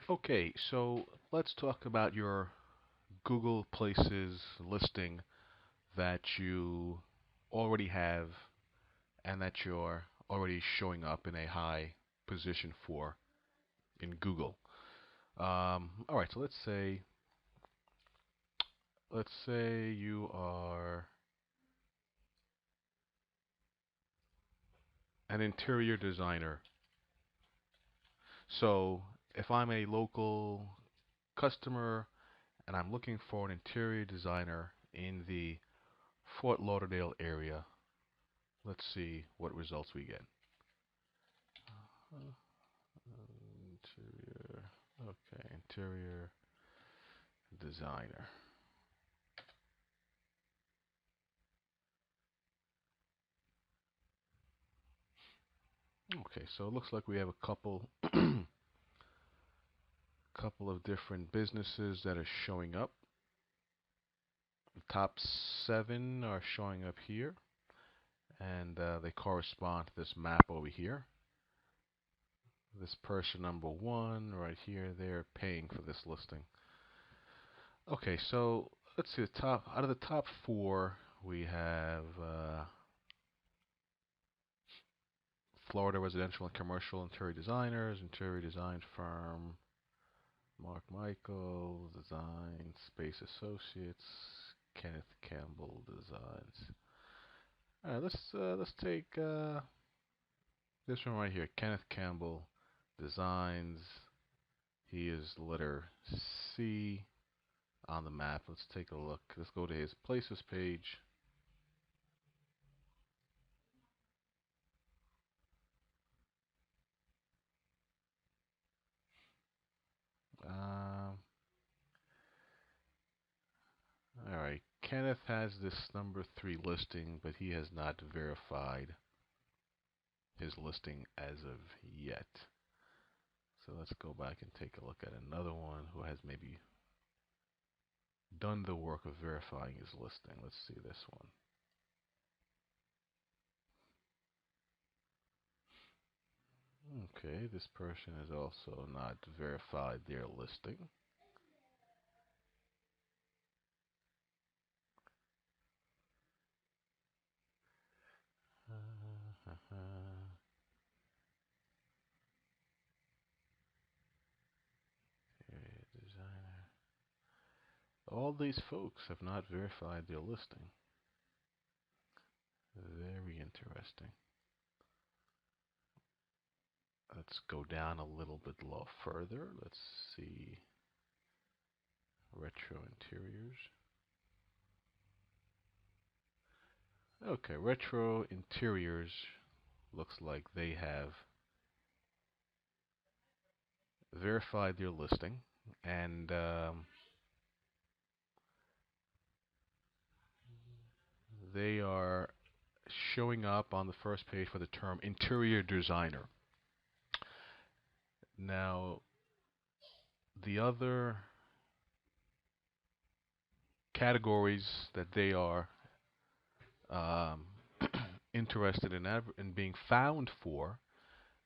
Okay, so let's talk about your Google Places listing that you already have and that you're already showing up in a high position for in Google. All right, so let's say you are an interior designer. So if I'm a local customer and I'm looking for an interior designer in the Fort Lauderdale area, let's see what results we get. Interior, okay, interior designer. Okay, so it looks like we have a couple of different businesses that are showing up. The top 7 are showing up here, and they correspond to this map over here. This person number 1 right here, they're paying for this listing. Okay, so let's see the top out of the top 4, we have Florida Residential and Commercial Interior Designers, Interior Design Firm, Mark Michael, Design Space Associates, Kenneth Campbell Designs. All right, let's take this one right here, Kenneth Campbell Designs. He is letter C on the map. Let's take a look. Let's go to his places page. Um, all right, Kenneth has this number 3 listing, but he has not verified his listing as of yet. So let's go back and take a look at another one who has maybe done the work of verifying his listing. Let's see this one. Okay, this person has also not verified their listing. Designer. All these folks have not verified their listing. Very interesting. Let's go down a little bit further. Let's see retro interiors. Okay, retro interiors looks like they have verified their listing, and they are showing up on the first page for the term interior designer. Now, the other categories that they are um, interested in being found for,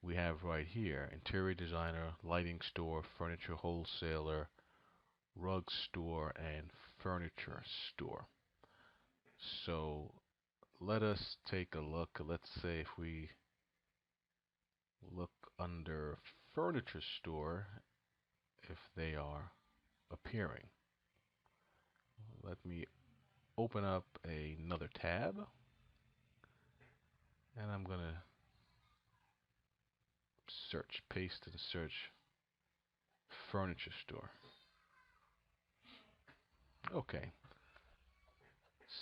we have right here: interior designer, lighting store, furniture wholesaler, rug store, and furniture store. So let us take a look. Let's say if we look under furniture store, if they are appearing. Let me open up another tab, and I'm going to search, paste and search furniture store. Okay,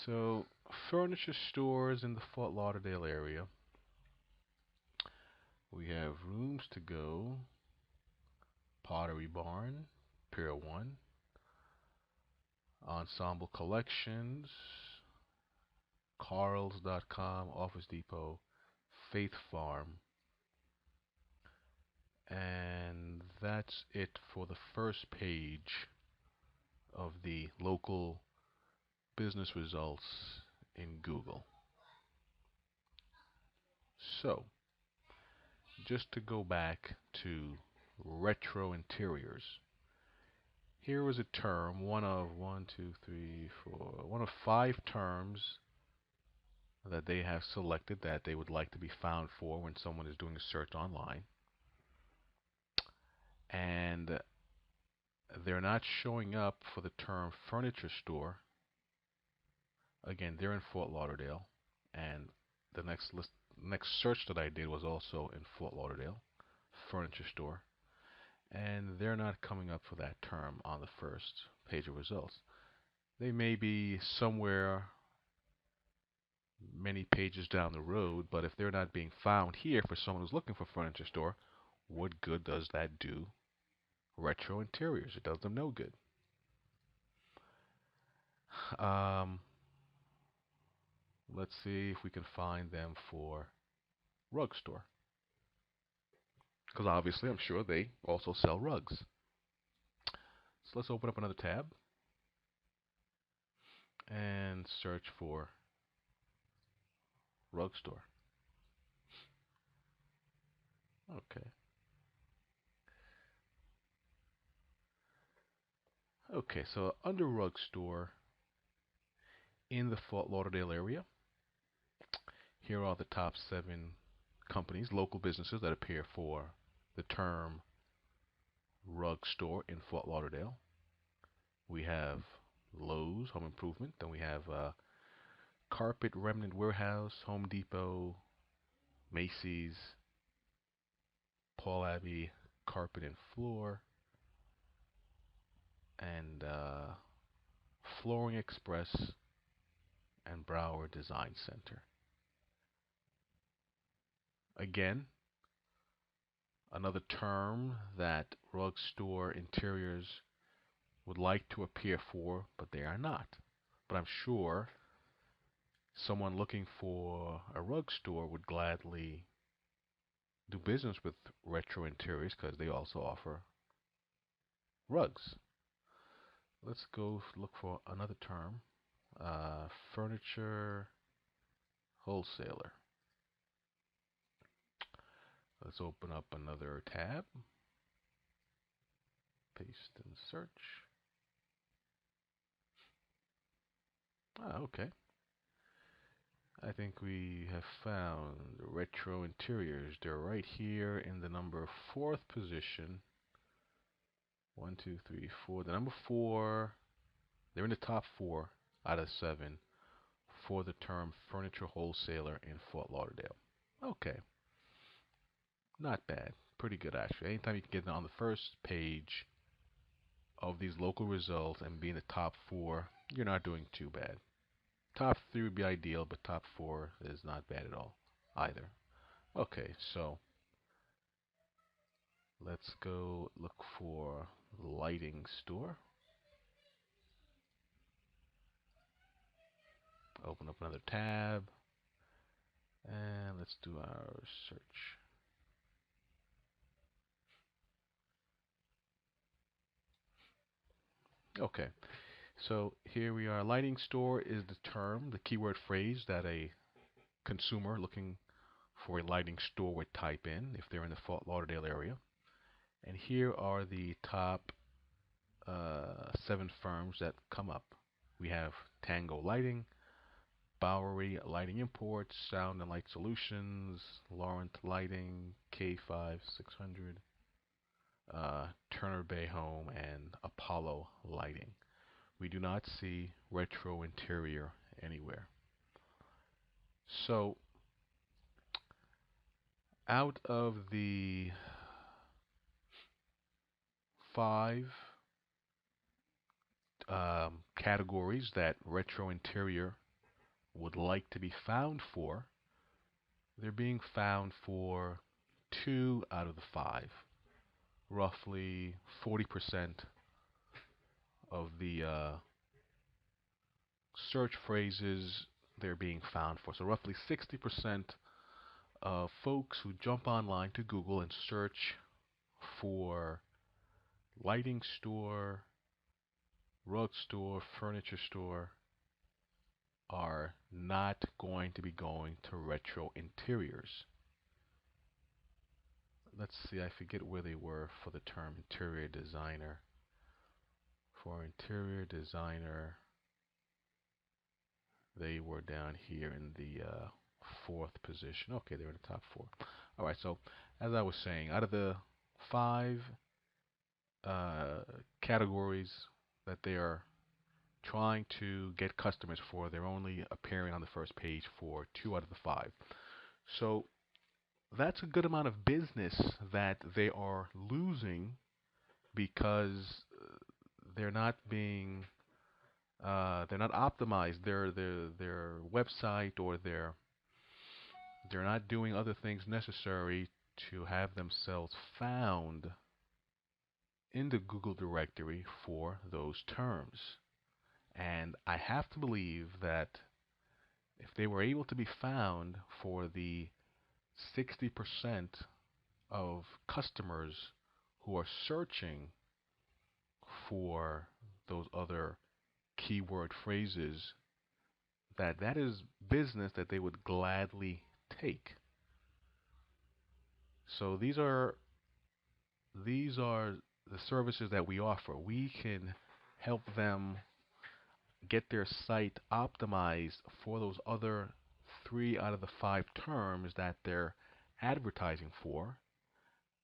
so furniture stores in the Fort Lauderdale area. We have Rooms to Go, Pottery Barn, Pier 1, Ensemble Collections, Carls.com, Office Depot, Faith Farm, and that's it for the first page of the local business results in Google. So, just to go back to retro interiors. Here is a term, one of 5 terms that they have selected that they would like to be found for when someone is doing a search online. And they're not showing up for the term furniture store. Again, they're in Fort Lauderdale, and the next search that I did was also in Fort Lauderdale, furniture store, and they're not coming up for that term on the first page of results. They may be somewhere many pages down the road, but if they're not being found here for someone who's looking for furniture store, what good does that do retro interiors? It does them no good. Let's see if we can find them for rug store, because obviously I'm sure they also sell rugs. So let's open up another tab and search for rug store. Okay. Okay, so under rug store in the Fort Lauderdale area, here are the top 7 companies, local businesses that appear for the term rug store in Fort Lauderdale. We have Lowe's, Home Improvement. Then we have Carpet Remnant Warehouse, Home Depot, Macy's, Paul Abbey Carpet and Floor, and Flooring Express and Broward Design Center. Again, another term that rug store interiors would like to appear for, but they are not. But I'm sure someone looking for a rug store would gladly do business with retro interiors because they also offer rugs. Let's go look for another term, furniture wholesaler. Let's open up another tab, paste and search. Okay. I think we have found retro interiors. They're right here in the number 4th position. 1, 2, 3, 4. The number 4, they're in the top 4 out of 7 for the term furniture wholesaler in Fort Lauderdale. Okay. Not bad. Pretty good, actually. Anytime you can get on the first page of these local results and be in the top 4, you're not doing too bad. Top 3 would be ideal, but top 4 is not bad at all either. Okay, so let's go look for lighting store. Open up another tab, and let's do our search. Okay, so here we are. Lighting store is the term, the keyword phrase that a consumer looking for a lighting store would type in if they're in the Fort Lauderdale area. And here are the top 7 firms that come up. We have Tango Lighting, Bowery Lighting Imports, Sound and Light Solutions, Laurent Lighting, K5 600, Turner Bay Home, and Apollo Lighting. We do not see retro interior anywhere. So out of the 5 categories that retro interior would like to be found for, they're being found for 2 out of the 5. Roughly 40% of the search phrases they're being found for. So roughly 60% of folks who jump online to Google and search for lighting store, rug store, furniture store are not going to be going to retro interiors. let's see, I forget where they were for the term interior designer. For interior designer, they were down here in the fourth position. Okay, they're in the top four. All right, so as I was saying, out of the five categories that they are trying to get customers for, they're only appearing on the first page for two out of the five. So that's a good amount of business that they are losing because they're not being they're not optimized. Their website or they're not doing other things necessary to have themselves found in the Google directory for those terms. And I have to believe that if they were able to be found for the 60% of customers who are searching for those other keyword phrases, that is business that they would gladly take. So these are the services that we offer. We can help them get their site optimized for those other three out of the five terms that they're advertising for,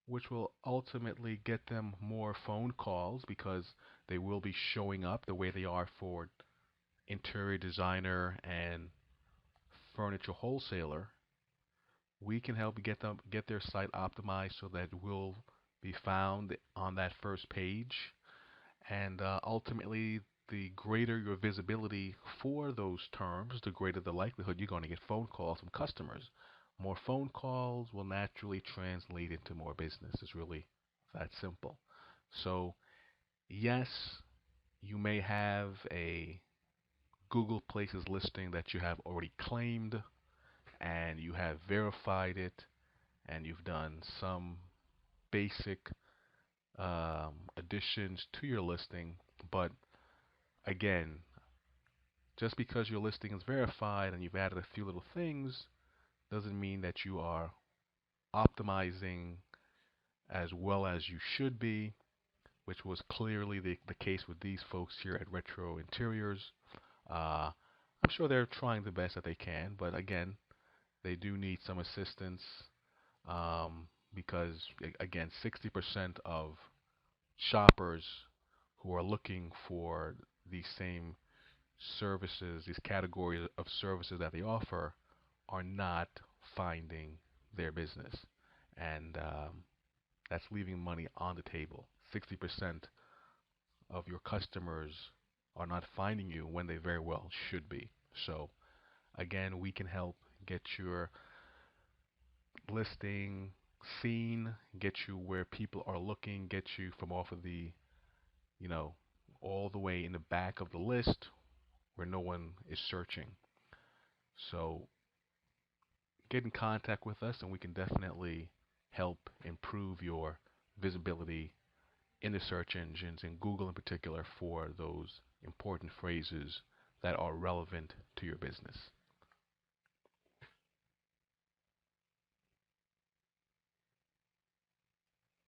which will ultimately get them more phone calls because they will be showing up the way they are for interior designer and furniture wholesaler. We can help get their site optimized so that it will be found on that first page. And ultimately, the greater your visibility for those terms, the greater the likelihood you're going to get phone calls from customers. More phone calls will naturally translate into more business. It's really that simple. So, yes, you may have a Google Places listing that you have already claimed and you have verified it and you've done some basic additions to your listing, but again, just because your listing is verified and you've added a few little things doesn't mean that you are optimizing as well as you should be, which was clearly the case with these folks here at Retro Interiors. I'm sure they're trying the best that they can, but again, they do need some assistance because, again, 60% of shoppers who are looking for these same services, these categories of services that they offer, are not finding their business. And that's leaving money on the table. 60% of your customers are not finding you when they very well should be. So, again, we can help get your listing seen, get you where people are looking, get you from off of the, you know, all the way in the back of the list where no one is searching. So get in contact with us and we can definitely help improve your visibility in the search engines, in Google in particular, for those important phrases that are relevant to your business.